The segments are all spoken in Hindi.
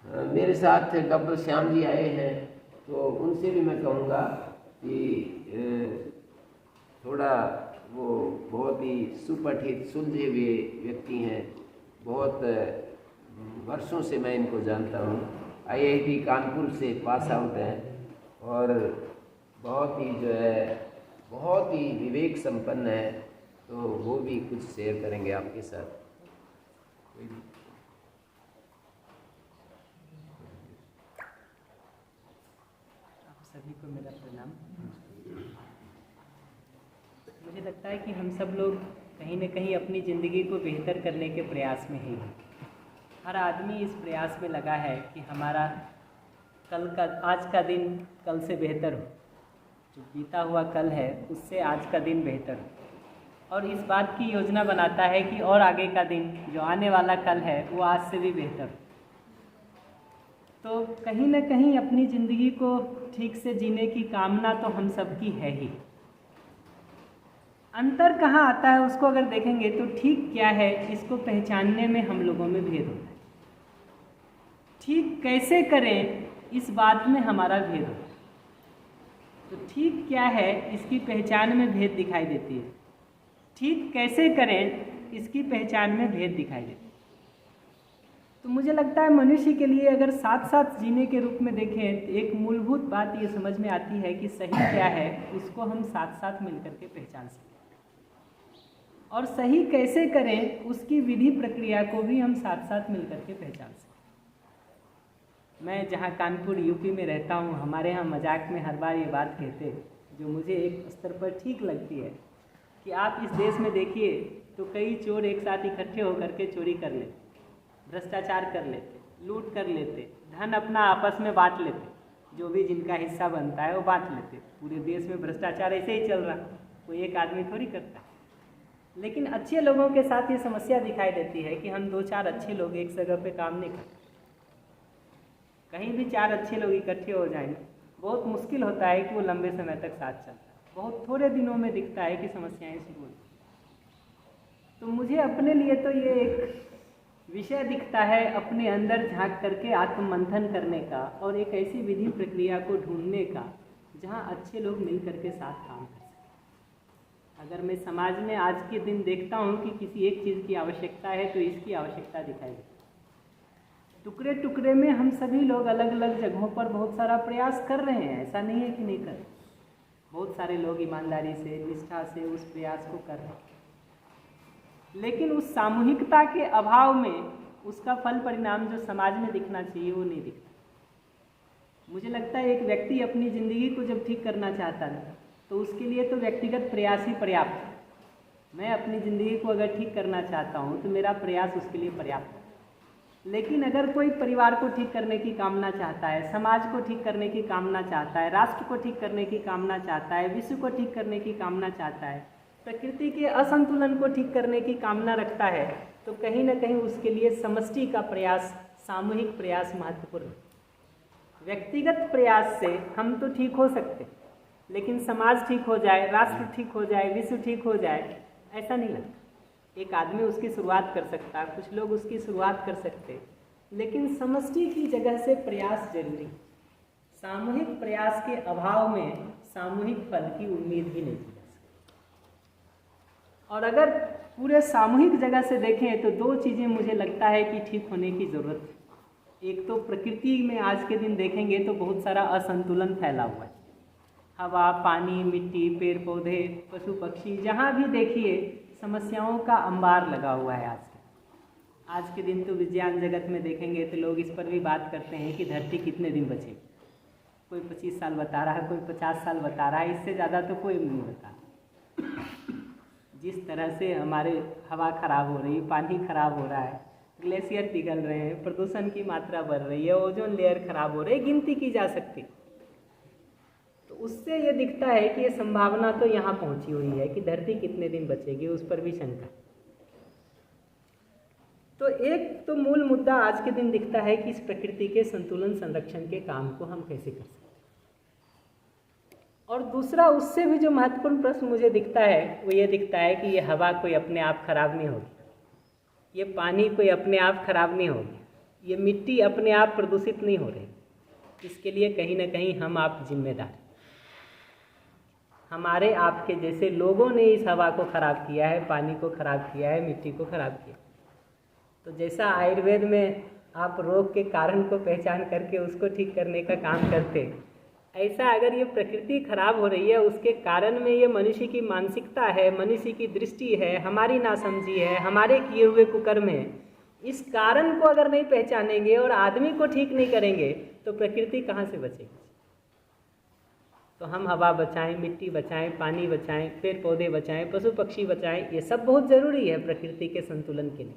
मेरे साथ डॉक्टर श्याम जी आए हैं, तो उनसे भी मैं कहूँगा कि थोड़ा वो बहुत ही सुपठित सुलझे हुए व्यक्ति हैं। बहुत वर्षों से मैं इनको जानता हूँ। IIT कानपुर से पास आउट हैं और बहुत ही जो है बहुत ही विवेक संपन्न है। तो वो भी कुछ शेयर करेंगे आपके साथ। सभी को मेरा प्रणाम। मुझे लगता है कि हम सब लोग कहीं न कहीं अपनी ज़िंदगी को बेहतर करने के प्रयास में ही हैं। हर आदमी इस प्रयास में लगा है कि हमारा आज का दिन कल से बेहतर हो, जो बीता हुआ कल है उससे आज का दिन बेहतर हो, और इस बात की योजना बनाता है कि और आगे का दिन जो आने वाला कल है वो आज से भी बेहतर हो। तो कहीं न कहीं अपनी ज़िंदगी को ठीक से जीने की कामना तो हम सबकी है ही। अंतर कहाँ आता है उसको अगर देखेंगे तो ठीक क्या है इसको पहचानने में हम लोगों में भेद होता है। ठीक कैसे करें इस बात में हमारा भेद होता है। तो ठीक क्या है इसकी पहचान में भेद दिखाई देती है। ठीक कैसे करें इसकी पहचान में भेद दिखाई देती है। तो मुझे लगता है मनुष्य के लिए अगर साथ साथ जीने के रूप में देखें तो एक मूलभूत बात ये समझ में आती है कि सही क्या है उसको हम साथ साथ मिलकर के पहचान सकते हैं, और सही कैसे करें उसकी विधि प्रक्रिया को भी हम साथ साथ मिलकर के पहचान सकते हैं। मैं जहाँ कानपुर यूपी में रहता हूँ, हमारे यहाँ मजाक में हर बार ये बात कहते हैं जो मुझे एक स्तर पर ठीक लगती है कि आप इस देश में देखिए तो कई चोर एक साथ इकट्ठे होकर के चोरी कर लेते, भ्रष्टाचार कर लेते, लूट कर लेते, धन अपना आपस में बांट लेते, जो भी जिनका हिस्सा बनता है वो बांट लेते। पूरे देश में भ्रष्टाचार ऐसे ही चल रहा, कोई एक आदमी थोड़ी करता है। लेकिन अच्छे लोगों के साथ ये समस्या दिखाई देती है कि हम 2-4 अच्छे लोग एक जगह पे काम नहीं करते। कहीं भी 4 अच्छे लोग इकट्ठे हो जाएंगे, बहुत मुश्किल होता है कि वो लंबे समय तक साथ चलता है। बहुत थोड़े दिनों में दिखता है कि समस्याएं शुरू होती। तो मुझे अपने लिए तो ये एक विषय दिखता है अपने अंदर झांक करके आत्ममंथन करने का, और एक ऐसी विधि प्रक्रिया को ढूंढने का जहां अच्छे लोग मिल करके साथ काम कर सकें। अगर मैं समाज में आज के दिन देखता हूं कि किसी एक चीज़ की आवश्यकता है तो इसकी आवश्यकता दिखाई देती है। टुकड़े टुकड़े में हम सभी लोग अलग अलग जगहों पर बहुत सारा प्रयास कर रहे हैं, ऐसा नहीं है कि नहीं कर रहे। बहुत सारे लोग ईमानदारी से, निष्ठा से उस प्रयास को कर रहे हैं, लेकिन उस सामूहिकता के अभाव में उसका फल परिणाम जो समाज में दिखना चाहिए वो नहीं दिखता। मुझे लगता है एक व्यक्ति अपनी ज़िंदगी को जब ठीक करना चाहता है तो उसके लिए तो व्यक्तिगत प्रयास ही पर्याप्त है। मैं अपनी ज़िंदगी को अगर ठीक करना चाहता हूँ तो मेरा प्रयास उसके लिए पर्याप्त है। लेकिन अगर कोई परिवार को ठीक करने की कामना चाहता है, समाज को ठीक करने की कामना चाहता है, राष्ट्र को ठीक करने की कामना चाहता है, विश्व को ठीक करने की कामना चाहता है, प्रकृति के असंतुलन को ठीक करने की कामना रखता है, तो कहीं ना कहीं उसके लिए समष्टि का प्रयास, सामूहिक प्रयास महत्वपूर्ण है। व्यक्तिगत प्रयास से हम तो ठीक हो सकते, लेकिन समाज ठीक हो जाए, राष्ट्र ठीक हो जाए, विश्व ठीक हो जाए, ऐसा नहीं लगता। एक आदमी उसकी शुरुआत कर सकता है, कुछ लोग उसकी शुरुआत कर सकते, लेकिन समष्टि की जगह से प्रयास जरूरी। सामूहिक प्रयास के अभाव में सामूहिक फल की उम्मीद ही नहीं की जा सकती। और अगर पूरे सामूहिक जगह से देखें तो 2 चीज़ें मुझे लगता है कि ठीक होने की ज़रूरत है। एक तो प्रकृति में आज के दिन देखेंगे तो बहुत सारा असंतुलन फैला हुआ है। हवा, पानी, मिट्टी, पेड़ पौधे, पशु पक्षी, जहाँ भी देखिए समस्याओं का अंबार लगा हुआ है। आज के दिन तो विज्ञान जगत में देखेंगे तो लोग इस पर भी बात करते हैं कि धरती कितने दिन बचेगी। कोई 25 साल बता रहा है, कोई 50 साल बता रहा है, इससे ज़्यादा तो कोई नहीं बता। जिस तरह से हमारे हवा खराब हो रही, पानी खराब हो रहा है, ग्लेशियर पिघल रहे हैं, प्रदूषण की मात्रा बढ़ रही है, ओजोन लेयर खराब हो रही है, गिनती की जा सकती। तो उससे ये दिखता है कि ये संभावना तो यहाँ पहुँची हुई है कि धरती कितने दिन बचेगी, उस पर भी शंका। तो एक तो मूल मुद्दा आज के दिन दिखता है कि इस प्रकृति के संतुलन संरक्षण के काम को हम कैसे कर सकते हैं। और दूसरा उससे भी जो महत्वपूर्ण प्रश्न मुझे दिखता है वो ये दिखता है कि ये हवा कोई अपने आप खराब नहीं होगी, ये पानी कोई अपने आप खराब नहीं होगी, ये मिट्टी अपने आप प्रदूषित नहीं हो रही, इसके लिए कहीं ना कहीं हम आप जिम्मेदार हैं। हमारे आपके जैसे लोगों ने इस हवा को ख़राब किया है, पानी को ख़राब किया है, मिट्टी को ख़राब किया। तो जैसा आयुर्वेद में आप रोग के कारण को पहचान करके उसको ठीक करने का काम करते, ऐसा अगर ये प्रकृति खराब हो रही है उसके कारण में ये मनुष्य की मानसिकता है, मनुष्य की दृष्टि है, हमारी नासमझी है, हमारे किए हुए कुकर्म है, इस कारण को अगर नहीं पहचानेंगे और आदमी को ठीक नहीं करेंगे तो प्रकृति कहाँ से बचेगी। तो हम हवा बचाएं, मिट्टी बचाएं, पानी बचाएं, पेड़ पौधे बचाएं, पशु पक्षी बचाएं, ये सब बहुत ज़रूरी है प्रकृति के संतुलन के लिए।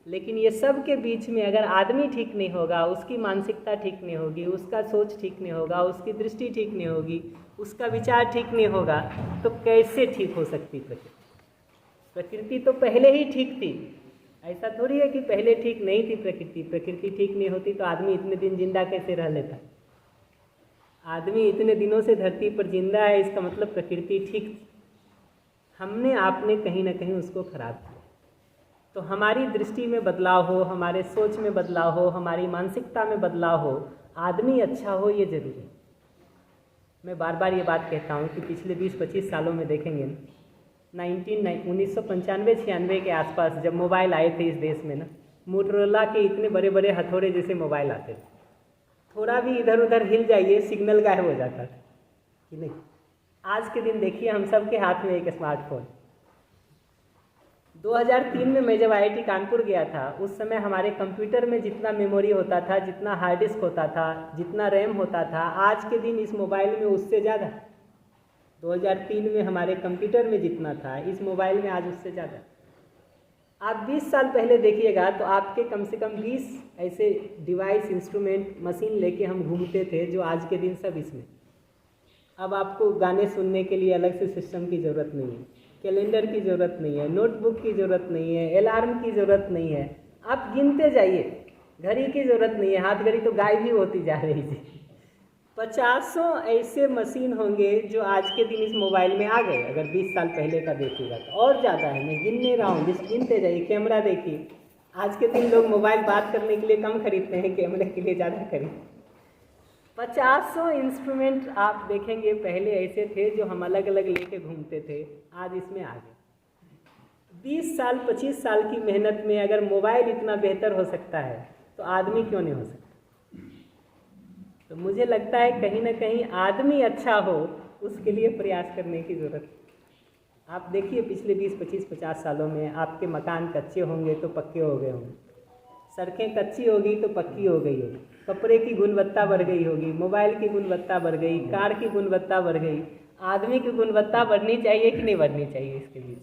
लेकिन ये सब के बीच में अगर आदमी ठीक नहीं होगा, उसकी मानसिकता ठीक नहीं होगी, उसका सोच ठीक नहीं होगा, उसकी दृष्टि ठीक नहीं होगी, उसका विचार ठीक नहीं होगा, तो कैसे ठीक हो सकती प्रकृति। प्रकृति तो पहले ही ठीक थी, ऐसा थोड़ी है कि पहले ठीक नहीं थी प्रकृति। प्रकृति ठीक नहीं होती तो आदमी इतने दिन जिंदा कैसे रह लेता। आदमी इतने दिनों से धरती पर जिंदा है, इसका मतलब प्रकृति ठीक थी। हमने आपने कहीं ना कहीं उसको खराब किया। तो हमारी दृष्टि में बदलाव हो, हमारे सोच में बदलाव हो, हमारी मानसिकता में बदलाव हो, आदमी अच्छा हो, ये जरूरी है। मैं बार बार ये बात कहता हूँ कि पिछले 20-25 सालों में देखेंगे 1995-96 के आसपास जब मोबाइल आए थे इस देश में ना, मोटरोला के इतने बड़े बड़े हथौड़े जैसे मोबाइल आते थे, थोड़ा भी इधर उधर हिल जाइए सिग्नल गायब हो जाता था कि नहीं। आज के दिन देखिए हम सब के हाथ में एक स्मार्टफोन। 2003 में मैं जब IIT कानपुर गया था, उस समय हमारे कंप्यूटर में जितना मेमोरी होता था, जितना हार्ड डिस्क होता था, जितना रैम होता था, आज के दिन इस मोबाइल में उससे ज़्यादा। 2003 में हमारे कंप्यूटर में जितना था, इस मोबाइल में आज उससे ज़्यादा। आप 20 साल पहले देखिएगा तो आपके कम से कम 20 ऐसे डिवाइस, इंस्ट्रूमेंट, मशीन लेके हम घूमते थे, जो आज के दिन सब इसमें। अब आपको गाने सुनने के लिए अलग से सिस्टम की ज़रूरत नहीं है, कैलेंडर की ज़रूरत नहीं है, नोटबुक की ज़रूरत नहीं है, अलार्म की ज़रूरत नहीं है। आप गिनते जाइए, घड़ी की ज़रूरत नहीं है, हाथ घड़ी तो गायब ही होती जा रही थी। 50 ऐसे मशीन होंगे जो आज के दिन इस मोबाइल में आ गए, अगर 20 साल पहले का देखिएगा तो। और ज़्यादा है, मैं गिन नहीं रहा हूँ, जिस गिनते जाइए। कैमरा देखिए, आज के दिन लोग मोबाइल बात करने के लिए कम खरीदते हैं, कैमरे के लिए ज़्यादा खरीदते। 50 इंस्ट्रूमेंट आप देखेंगे पहले ऐसे थे जो हम अलग अलग लेके घूमते थे, आज इसमें आ गए। 20 साल 25 साल की मेहनत में अगर मोबाइल इतना बेहतर हो सकता है तो आदमी क्यों नहीं हो सकता। तो मुझे लगता है कहीं ना कहीं आदमी अच्छा हो उसके लिए प्रयास करने की ज़रूरत है। आप देखिए पिछले 20, 25, 50 सालों में आपके मकान कच्चे होंगे तो पक्के हो गए होंगे, सड़कें कच्ची होगी तो पक्की हो गई होगी, कपड़े की गुणवत्ता बढ़ गई होगी, मोबाइल की गुणवत्ता बढ़ गई, कार की गुणवत्ता बढ़ गई। आदमी की गुणवत्ता बढ़नी चाहिए कि नहीं बढ़नी चाहिए इसके बीच,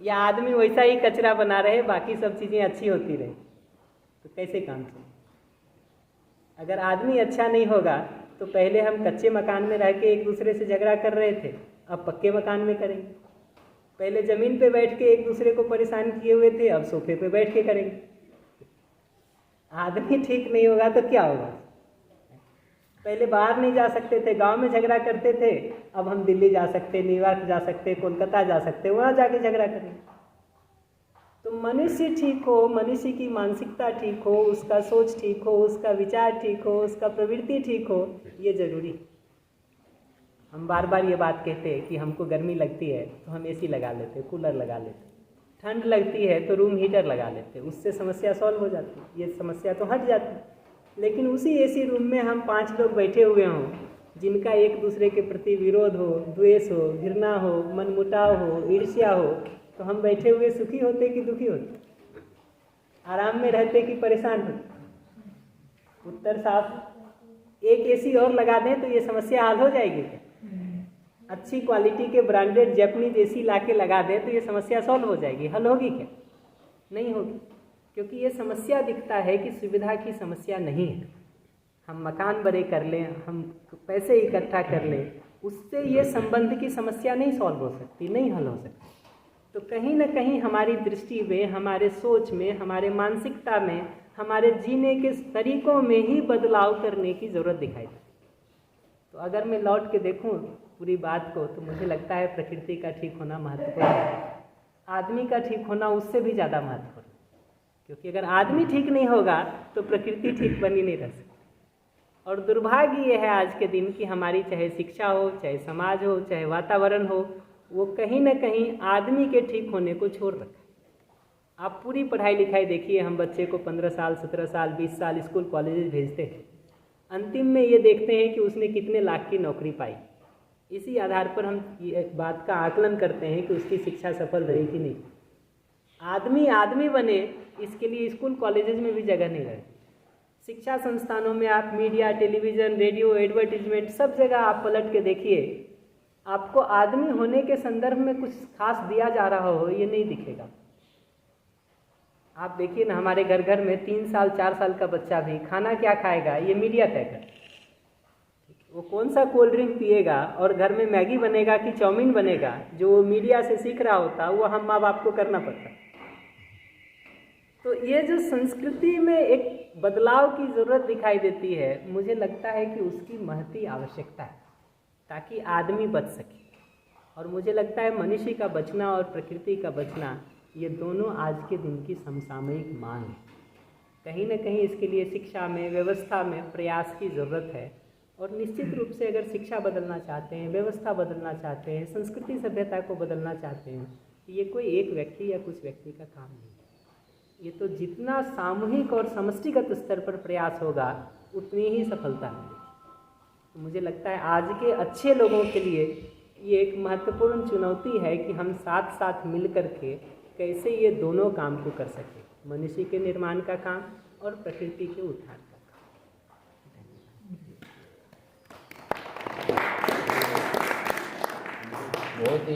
या आदमी वैसा ही कचरा बना रहे, बाकी सब चीज़ें अच्छी होती रहे, तो कैसे काम चले। अगर आदमी अच्छा नहीं होगा तो पहले हम कच्चे मकान में रह के एक दूसरे से झगड़ा कर रहे थे, अब पक्के मकान में करेंगे। पहले ज़मीन पे बैठ के एक दूसरे को परेशान किए हुए थे, अब सोफे पे बैठ के करेंगे। आदमी ठीक नहीं होगा तो क्या होगा। पहले बाहर नहीं जा सकते थे, गांव में झगड़ा करते थे, अब हम दिल्ली जा सकते, न्यूयॉर्क जा सकते, कोलकाता जा सकते, वहाँ जाके झगड़ा करेंगे। तो मनुष्य ठीक हो, मनुष्य की मानसिकता ठीक हो, उसका सोच ठीक हो, उसका विचार ठीक हो, उसका प्रवृत्ति ठीक हो, ये जरूरी। हम बार बार ये बात कहते हैं कि हमको गर्मी लगती है तो हम AC लगा लेते, कूलर लगा लेते, ठंड लगती है तो रूम हीटर लगा लेते, उससे समस्या सॉल्व हो जाती, ये समस्या तो हट जाती। लेकिन उसी AC रूम में हम 5 लोग बैठे हुए हों जिनका एक दूसरे के प्रति विरोध हो, द्वेष हो, घृणा हो, मनमुटाव हो, ईर्ष्या हो, तो हम बैठे हुए सुखी होते कि दुखी होते, आराम में रहते कि परेशान होते। उत्तर साफ। एक AC और लगा दें तो ये समस्या हल हो जाएगी क्या। अच्छी क्वालिटी के ब्रांडेड जैपनीज AC ला के लगा दें तो ये समस्या सॉल्व हो जाएगी, हल होगी क्या, नहीं होगी। क्योंकि ये समस्या दिखता है कि सुविधा की समस्या नहीं है। हम मकान बड़े कर लें, हम पैसे इकट्ठा कर लें, उससे ये संबंध की समस्या नहीं सॉल्व हो सकती, नहीं हल हो सकती। तो कहीं ना कहीं हमारी दृष्टि में, हमारे सोच में, हमारे मानसिकता में, हमारे जीने के तरीकों में ही बदलाव करने की ज़रूरत दिखाई देती। तो अगर मैं लौट के देखूं पूरी बात को तो मुझे लगता है प्रकृति का ठीक होना महत्वपूर्ण है, आदमी का ठीक होना उससे भी ज़्यादा महत्वपूर्ण है। क्योंकि अगर आदमी ठीक नहीं होगा तो प्रकृति ठीक बनी नहीं रह सकती। और दुर्भाग्य ये है आज के दिन कि हमारी चाहे शिक्षा हो, चाहे समाज हो, चाहे वातावरण हो, वो कहीं ना कहीं आदमी के ठीक होने को छोड़ रखा है। आप पूरी पढ़ाई लिखाई देखिए, हम बच्चे को 15 साल, 17 साल, 20 साल स्कूल कॉलेज भेजते हैं, अंतिम में ये देखते हैं कि उसने कितने लाख की नौकरी पाई। इसी आधार पर हम ये बात का आकलन करते हैं कि उसकी शिक्षा सफल रही कि नहीं। आदमी आदमी बने, इसके लिए स्कूल कॉलेजेस में भी जगह नहीं रही। शिक्षा संस्थानों में आप मीडिया, टेलीविज़न, रेडियो, एडवर्टीजमेंट, सब जगह आप पलट के देखिए, आपको आदमी होने के संदर्भ में कुछ खास दिया जा रहा हो ये नहीं दिखेगा। आप देखिए ना, हमारे घर घर में 3 साल 4 साल का बच्चा भी खाना क्या खाएगा ये मीडिया तय करता है। वो कौन सा कोल्ड ड्रिंक पिएगा और घर में मैगी बनेगा कि चाउमीन बनेगा, जो वो मीडिया से सीख रहा होता वो हम माँ बाप को करना पड़ता। तो ये जो संस्कृति में एक बदलाव की ज़रूरत दिखाई देती है, मुझे लगता है कि उसकी महती आवश्यकता है ताकि आदमी बच सके। और मुझे लगता है मनुष्य का बचना और प्रकृति का बचना, ये दोनों आज के दिन की समसामयिक मांग है। कहीं ना कहीं इसके लिए शिक्षा में, व्यवस्था में प्रयास की ज़रूरत है। और निश्चित रूप से अगर शिक्षा बदलना चाहते हैं, व्यवस्था बदलना चाहते हैं, संस्कृति सभ्यता को बदलना चाहते हैं, ये कोई एक व्यक्ति या कुछ व्यक्ति का काम नहीं है। ये तो जितना सामूहिक और समष्टिगत स्तर पर प्रयास होगा उतनी ही सफलता मिलेगी। तो मुझे लगता है आज के अच्छे लोगों के लिए ये एक महत्वपूर्ण चुनौती है कि हम साथ साथ मिल कर के कैसे ये दोनों काम को कर सकें, मनुष्य के निर्माण का काम और प्रकृति के उत्थान का काम। बहुत ही